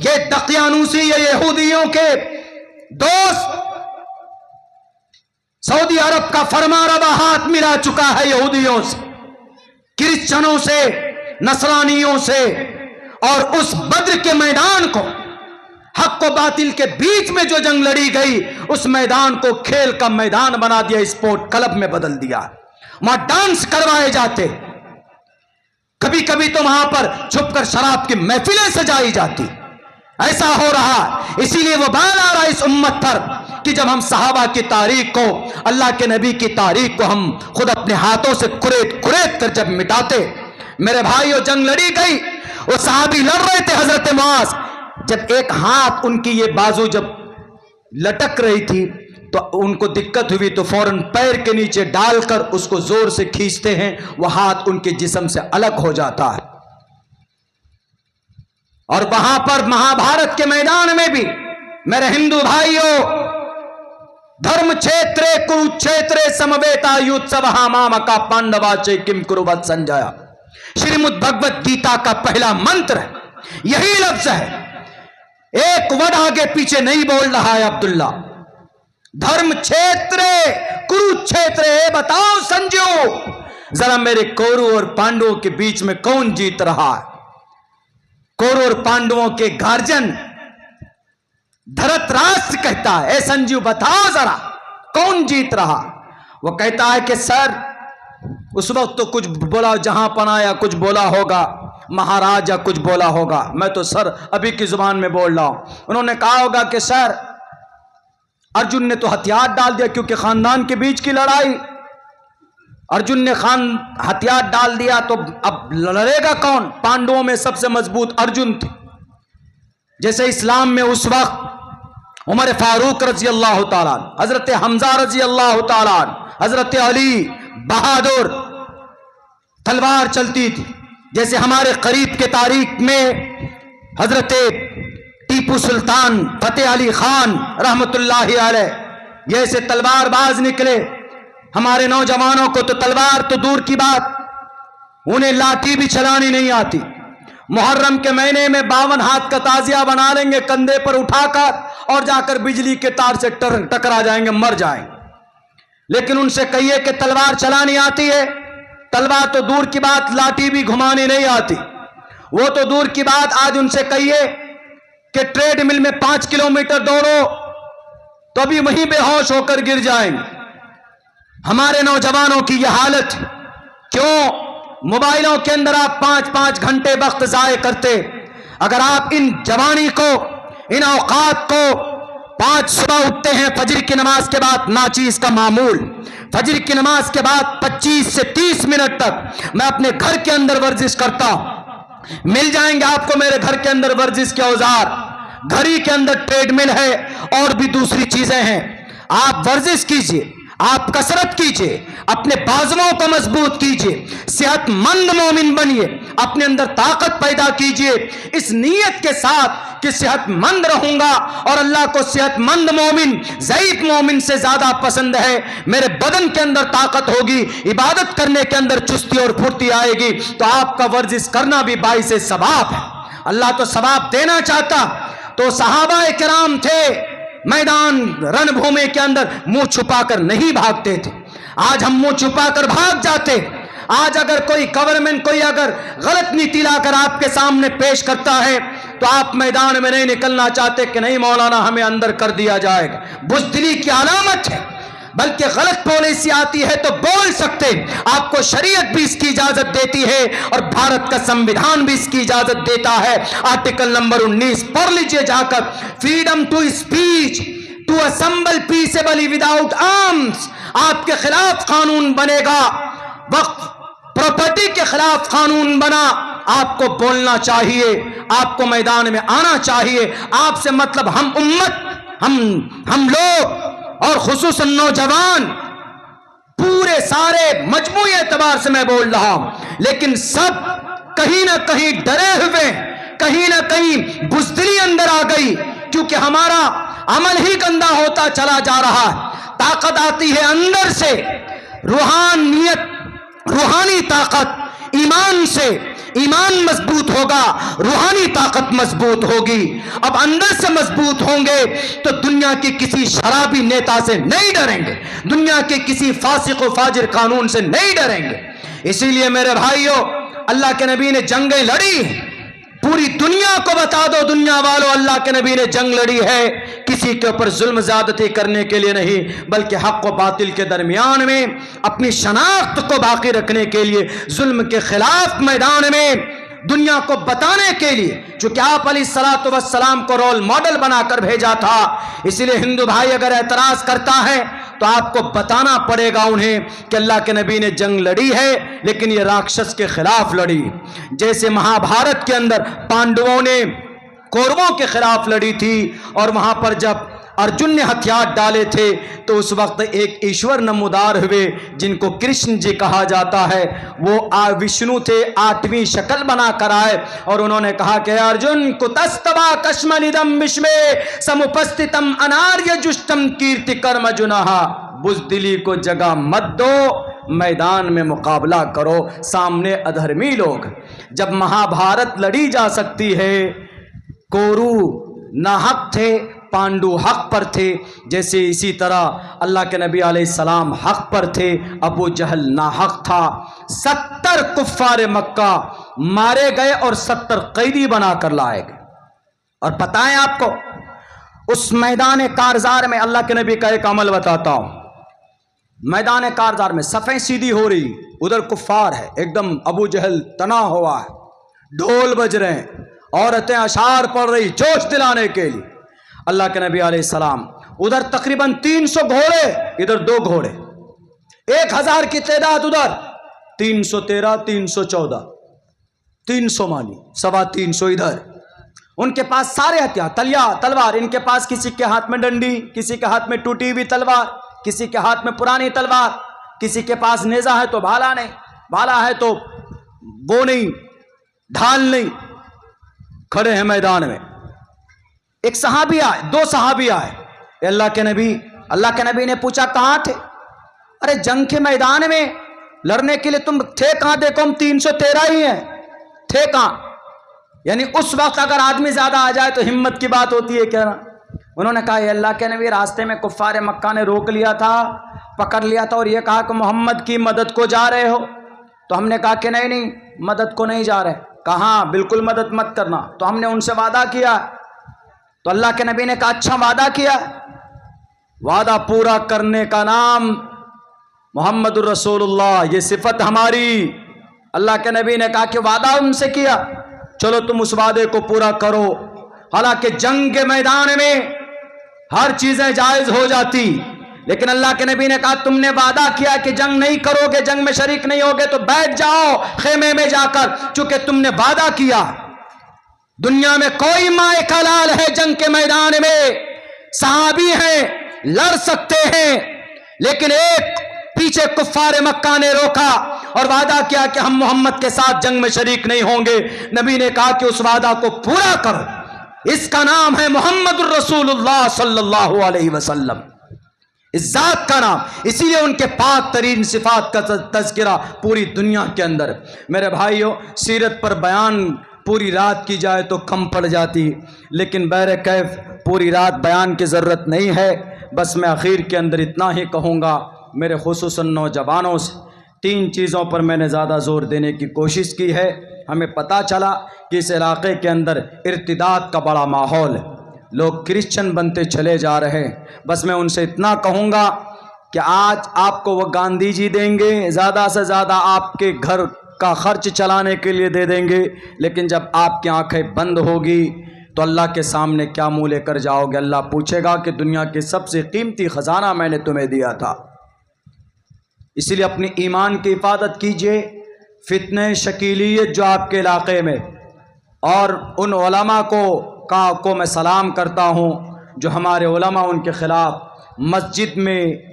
ये दकियानूसी, ये यहूदियों के दोस्त, सऊदी अरब का फरमारवा हाथ मिला चुका है यहूदियों से, क्रिश्चियनों से, नसरानियों से। और उस बद्र के मैदान को, हक और बातिल के बीच में जो जंग लड़ी गई, उस मैदान को खेल का मैदान बना दिया, स्पोर्ट क्लब में बदल दिया। वहां डांस करवाए जाते, कभी कभी तो वहां पर छुपकर शराब की महफिलें सजाई जाती। ऐसा हो रहा। इसीलिए वो बाल आ रहा इस उम्मत पर कि जब हम सहाबा की तारीख को, अल्लाह के नबी की तारीख को हम खुद अपने हाथों से कुरेद कुरेद कर जब मिटाते। मेरे भाइयों, जंग लड़ी गई, वो सहाबी लड़ रहे थे हजरत मुआज। जब एक हाथ उनकी ये बाजू जब लटक रही थी तो उनको दिक्कत हुई, तो फौरन पैर के नीचे डालकर उसको जोर से खींचते हैं, वह हाथ उनके जिस्म से अलग हो जाता है। और वहां पर महाभारत के मैदान में भी मेरे हिंदू भाइयों, धर्म क्षेत्रे कुरुक्षेत्रे समवेता युत्सव माम का पांडवाचे किम कुरुवत संजय, श्रीमद् भगवत गीता का पहला मंत्र यही लफ्ज है। एक वर्ड आगे पीछे नहीं बोल रहा है अब्दुल्ला। धर्म क्षेत्र कुरुक्षेत्र, बताओ संजो जरा मेरे कौरव और पांडवों के बीच में कौन जीत रहा है? कौरव और पांडवों के गार्जियन धृतराष्ट्र कहता है, ए संजू बताओ जरा कौन जीत रहा? वो कहता है कि सर उस वक्त तो कुछ बोला, जहां पनाया कुछ बोला होगा, महाराजा कुछ बोला होगा, मैं तो सर अभी की जुबान में बोल रहा हूं। उन्होंने कहा होगा कि सर अर्जुन ने तो हथियार डाल दिया, क्योंकि खानदान के बीच की लड़ाई, अर्जुन ने हथियार डाल दिया तो अब लड़ेगा कौन? पांडवों में सबसे मजबूत अर्जुन थे। जैसे इस्लाम में उस वक्त उमर फारूक रजी अल्लाह ताला, हजरत हमजा रजी अल्लाह ताला, हजरत अली बहादुर, तलवार चलती थी। जैसे हमारे करीब के तारीख में हजरत टीपू सुल्तान फतेह अली खान रहमतुल्लाहि अलैह, जैसे तलवारबाज निकले। हमारे नौजवानों को तो तलवार तो दूर की बात, उन्हें लाठी भी चलानी नहीं आती। मुहर्रम के महीने में 52 हाथ का ताजिया बना लेंगे कंधे पर उठाकर और जाकर बिजली के तार से टकरा जाएंगे, मर जाएंगे। लेकिन उनसे कहिए कि तलवार चलानी आती है, तलवार तो दूर की बात, लाठी भी घुमानी नहीं आती, वो तो दूर की बात। आज उनसे कहिए कि ट्रेडमिल में 5 किलोमीटर दौड़ो तो अभी वहीं बेहोश होकर गिर जाएंगे। हमारे नौजवानों की यह हालत क्यों? मोबाइलों के अंदर आप 5-5 घंटे वक्त जाए करते। अगर आप इन जवानी को, इन औकात को, 5 सुबह उठते हैं, फजर की नमाज के बाद नाचीज का मामूल, फजर की नमाज के बाद 25 से 30 मिनट तक मैं अपने घर के अंदर वर्जिश करता हूं। मिल जाएंगे आपको मेरे घर के अंदर वर्जिश के औजार, घड़ी के अंदर ट्रेडमिल है और भी दूसरी चीजें हैं। आप वर्जिश कीजिए, आप कसरत कीजिए, अपने बाजुओं को मजबूत कीजिए, सेहतमंद मोमिन बनिए, अपने अंदर ताकत पैदा कीजिए इस नीयत के साथ कि सेहतमंद रहूंगा और अल्लाह को सेहतमंद मोमिन ज़ईफ मोमिन से ज्यादा पसंद है। मेरे बदन के अंदर ताकत होगी, इबादत करने के अंदर चुस्ती और फुर्ती आएगी, तो आपका वर्जिश करना भी बाइसे सवाब है। अल्लाह तो सवाब देना चाहता। तो सहाबा किराम थे, मैदान रणभूमि के अंदर मुंह छुपाकर नहीं भागते थे। आज हम मुंह छुपाकर भाग जाते। आज अगर कोई गवर्नमेंट कोई अगर गलत नीति लाकर आपके सामने पेश करता है तो आप मैदान में नहीं निकलना चाहते कि नहीं मौलाना हमें अंदर कर दिया जाएगा। बुज़दिली की अलामत है, बल्कि गलत पॉलिसी आती है तो बोल सकते, आपको शरीयत भी इसकी इजाजत देती है और भारत का संविधान भी इसकी इजाजत देता है। आर्टिकल नंबर 19 पढ़ लीजिए जाकर, freedom to speech to assemble peaceably without arms. आपके खिलाफ कानून बनेगा, वक्त प्रॉपर्टी के खिलाफ कानून बना, आपको बोलना चाहिए, आपको मैदान में आना चाहिए। आपसे मतलब हम उम्मत, हम लोग और खुसूसन नौजवान, पूरे सारे मजमूई एतबार से मैं बोल रहा हूं, लेकिन सब कहीं ना कहीं डरे हुए, कहीं ना कहीं बुज़दिली अंदर आ गई, क्योंकि हमारा अमल ही गंदा होता चला जा रहा है। ताकत आती है अंदर से, रूहानियत, रूहानी ताकत, ईमान से, ईमान मजबूत होगा, रूहानी ताकत मजबूत होगी। अब अंदर से मजबूत होंगे तो दुनिया के किसी शराबी नेता से नहीं डरेंगे, दुनिया के किसी फासिक व फाजिर कानून से नहीं डरेंगे। इसीलिए मेरे भाइयों, अल्लाह के नबी ने जंगें लड़ी, पूरी दुनिया को बता दो दुनिया वालों, अल्लाह के नबी ने जंग लड़ी है किसी के ऊपर जुल्म ज्यादती करने के लिए नहीं, बल्कि हक व बातिल के दरमियान में अपनी शनाख्त को बाकी रखने के लिए, जुल्म के खिलाफ मैदान में दुनिया को बताने के लिए, चूंकि आप अलैहिस्सलातु वस्सलाम को रोल मॉडल बनाकर भेजा था। इसलिए हिंदू भाई अगर एतराज करता है तो आपको बताना पड़ेगा उन्हें कि अल्लाह के नबी ने जंग लड़ी है, लेकिन ये राक्षस के खिलाफ लड़ी। जैसे महाभारत के अंदर पांडवों ने कौरवों के खिलाफ लड़ी थी, और वहां पर जब अर्जुन ने हथियार डाले थे तो उस वक्त एक ईश्वर नमूदार हुए जिनको कृष्ण जी कहा जाता है, वो विष्णु थे, 8वीं शक्ल बनाकर आए और उन्होंने कहा कि अर्जुन कुतस्तवा कश्मनिदम विश्वे समुपस्थितम अनार्य जुष्टम कीर्ति कर्म जुनहा। बुज़दिली को जगह मत दो, मैदान में मुकाबला करो, सामने अधर्मी लोग। जब महाभारत लड़ी जा सकती है, कौरव नाहक थे, पांडु हक पर थे, जैसे इसी तरह अल्लाह के नबी अलैहिस्सलाम हक पर थे, अबू जहल नाहक था। 70 कुफ्फार मक्का मारे गए और 70 कैदी बनाकर लाए गए। और पता है आपको, उस मैदान कारजार में अल्लाह के नबी का एक अमल बताता हूं। मैदान कारजार में सफ़ें सीधी हो रही, उधर कुफ्फार है, एकदम अबू जहल तना हुआ है, ढोल बज रहे हैं, औरतें अशार पढ़ रही जोश दिलाने के लिए। अल्लाह के नबी अलैहिस्सलाम, उधर तकरीबन 300 घोड़े, इधर 2 घोड़े, 1000 की तादाद, उधर 313, 314, 300 मानी, 325 इधर। उनके पास सारे हथियार, तलवार, इनके पास किसी के हाथ में डंडी, किसी के हाथ में टूटी हुई तलवार, किसी के हाथ में पुरानी तलवार, किसी के पास नेजा है तो भाला नहीं, भाला है तो वो नहीं, ढाल नहीं। खड़े हैं मैदान में। एक सहाबी आए, 2 सहाबी आए, अल्लाह के नबी ने पूछा कहां थे? अरे जंग के मैदान में लड़ने के लिए तुम थे कहां? देखो हम 313 ही हैं, थे कहां? यानी उस वक्त अगर आदमी ज्यादा आ जाए तो हिम्मत की बात होती है क्या ना? उन्होंने कहा अल्लाह के नबी, रास्ते में कुफ्फार मक्का ने रोक लिया था, पकड़ लिया था और ये कहा कि मोहम्मद की मदद को जा रहे हो। तो हमने कहा कि नहीं, मदद को नहीं जा रहे। कहा बिल्कुल मदद मत करना। तो हमने उनसे वादा किया। तो अल्लाह के नबी ने कहा अच्छा वादा किया, वादा पूरा करने का नाम मोहम्मदुर रसूलुल्लाह, ये सिफत हमारी। अल्लाह के नबी ने कहा कि वादा उनसे किया, चलो तुम उस वादे को पूरा करो। हालांकि जंग के मैदान में हर चीजें जायज हो जाती, लेकिन अल्लाह के नबी ने कहा तुमने वादा किया कि जंग नहीं करोगे, जंग में शरीक नहीं होगे, तो बैठ जाओ खेमे में जाकर, चूंकि तुमने वादा किया। दुनिया में कोई माए का लाल है जंग के मैदान में, सहाबी हैं, लड़ सकते हैं, लेकिन एक पीछे कुफ्फार मक्का ने रोका और वादा किया कि हम मोहम्मद के साथ जंग में शरीक नहीं होंगे। नबी ने कहा कि उस वादा को पूरा करो, इसका नाम है मोहम्मदुर रसूलुल्लाह सल्लल्लाहु अलैहि वसल्लम, इस जात का नाम। इसीलिए उनके पाक तरीन सिफात का तज़किरा पूरी दुनिया के अंदर। मेरे भाइयों, सीरत पर बयान पूरी रात की जाए तो कम पड़ जाती, लेकिन बहर कैफ पूरी रात बयान की ज़रूरत नहीं है। बस मैं आखिर के अंदर इतना ही कहूँगा, मेरे खुसूसन नौजवानों से 3 चीज़ों पर मैंने ज़्यादा ज़ोर देने की कोशिश की है। हमें पता चला कि इस इलाके के अंदर इर्तिदाद का बड़ा माहौल है, लोग क्रिश्चियन बनते चले जा रहे हैं। बस मैं उनसे इतना कहूँगा कि आज आपको वो गांधी जी देंगे, ज़्यादा से ज़्यादा आपके घर का खर्च चलाने के लिए दे देंगे, लेकिन जब आपकी आंखें बंद होगी तो अल्लाह के सामने क्या मुँह लेकर जाओगे? अल्लाह पूछेगा कि दुनिया के सबसे कीमती ख़जाना मैंने तुम्हें दिया था। इसीलिए अपनी ईमान की हिफाजत कीजिए। फितने शकीलियत जो आपके इलाके में, और उन उलमा को मैं सलाम करता हूँ जो हमारे उलमा उनके ख़िलाफ़ मस्जिद में,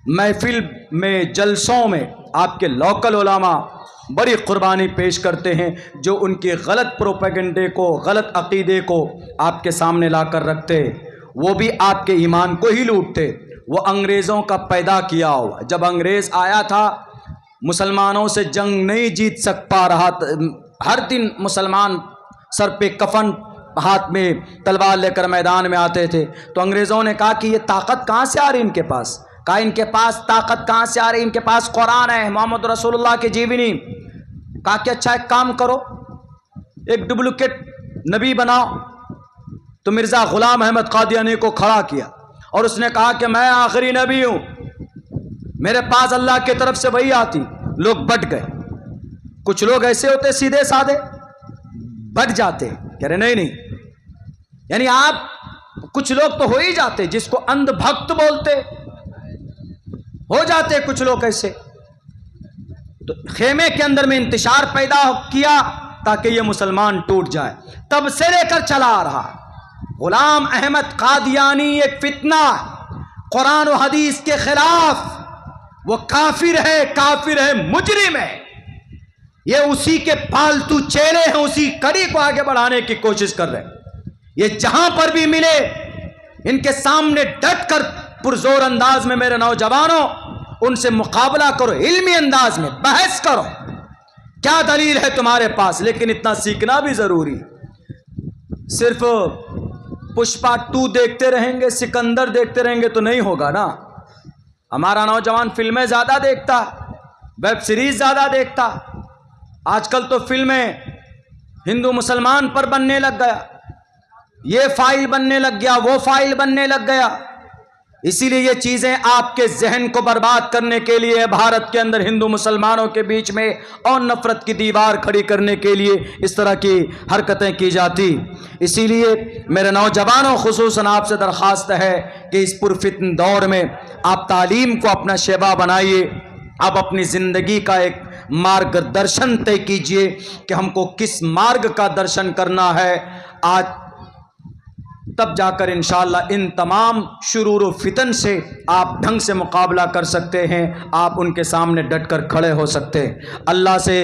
महफिल में, जलसों में आपके लोकल उलमा बड़ी कुर्बानी पेश करते हैं, जो उनके गलत प्रोपेगेंडे को, गलत अकीदे को आपके सामने लाकर रखते। वो भी आपके ईमान को ही लूटते। वो अंग्रेज़ों का पैदा किया हुआ, जब अंग्रेज़ आया था मुसलमानों से जंग नहीं जीत पा रहा, हर दिन मुसलमान सर पे कफन, हाथ में तलवार लेकर मैदान में आते थे। तो अंग्रेज़ों ने कहा कि ये ताकत कहाँ से आ रही इनके पास? कहा इनके पास ताकत कहाँ से आ रही? इनके पास कुरान है, मोहम्मद रसूलुल्लाह की जीवनी। कहा कि अच्छा एक काम करो, एक डुप्लीकेट नबी बनाओ। तो मिर्ज़ा ग़ुलाम अहमद कादियानी को खड़ा किया और उसने कहा कि मैं आखिरी नबी हूँ, मेरे पास अल्लाह की तरफ से वही आती। लोग बट गए। कुछ लोग ऐसे होते सीधे साधे, बट जाते, कह रहे नहीं नहीं, यानी आप कुछ लोग तो हो ही जाते, जिसको अंधभक्त बोलते, हो जाते कुछ लोग ऐसे। तो खेमे के अंदर में इंतशार पैदा किया ताकि ये मुसलमान टूट जाए। तब से लेकर चला आ रहा गुलाम अहमद कादियानी एक फितना, कुरान और हदीस के खिलाफ। वो काफिर है, मुजरिम है। ये उसी के पालतू चेले हैं, उसी कड़ी को आगे बढ़ाने की कोशिश कर रहे हैं। ये जहां पर भी मिले इनके सामने डट कर पुरजोर अंदाज में, मेरे नौजवानों, उनसे मुकाबला करो, इल्मी अंदाज में बहस करो। क्या दलील है तुम्हारे पास? लेकिन इतना सीखना भी जरूरी। सिर्फ पुष्पा 2 देखते रहेंगे, सिकंदर देखते रहेंगे तो नहीं होगा ना। हमारा नौजवान फिल्में ज़्यादा देखता, वेब सीरीज़ ज़्यादा देखता। आजकल तो फिल्में हिंदू मुसलमान पर बनने लग गया, ये फाइल बनने लग गया, वो फाइल बनने लग गया। इसीलिए ये चीज़ें आपके जहन को बर्बाद करने के लिए, भारत के अंदर हिंदू मुसलमानों के बीच में और नफरत की दीवार खड़ी करने के लिए इस तरह की हरकतें की जाती। इसीलिए मेरे नौजवानों, खुसूसन आपसे दरख्वास्त है कि इस पुरफितन दौर में आप तालीम को अपना शेबा बनाइए। आप अपनी ज़िंदगी का एक मार्गदर्शन तय कीजिए कि हमको किस मार्ग का दर्शन करना है। आज तब जाकर इंशाअल्लाह इन तमाम शुरूर व फितन से आप ढंग से मुकाबला कर सकते हैं, आप उनके सामने डट कर खड़े हो सकते हैं। अल्लाह से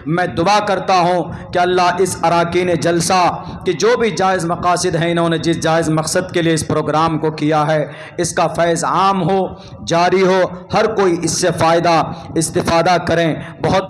मैं दुआ करता हूँ कि अल्लाह इस अराकीन जलसा कि जो भी जायज़ मकासद हैं, इन्होंने जिस जायज़ मकसद के लिए इस प्रोग्राम को किया है, इसका फैज़ आम हो, जारी हो, हर कोई इससे फ़ायदा इस्तिफ़ादा करें। बहुत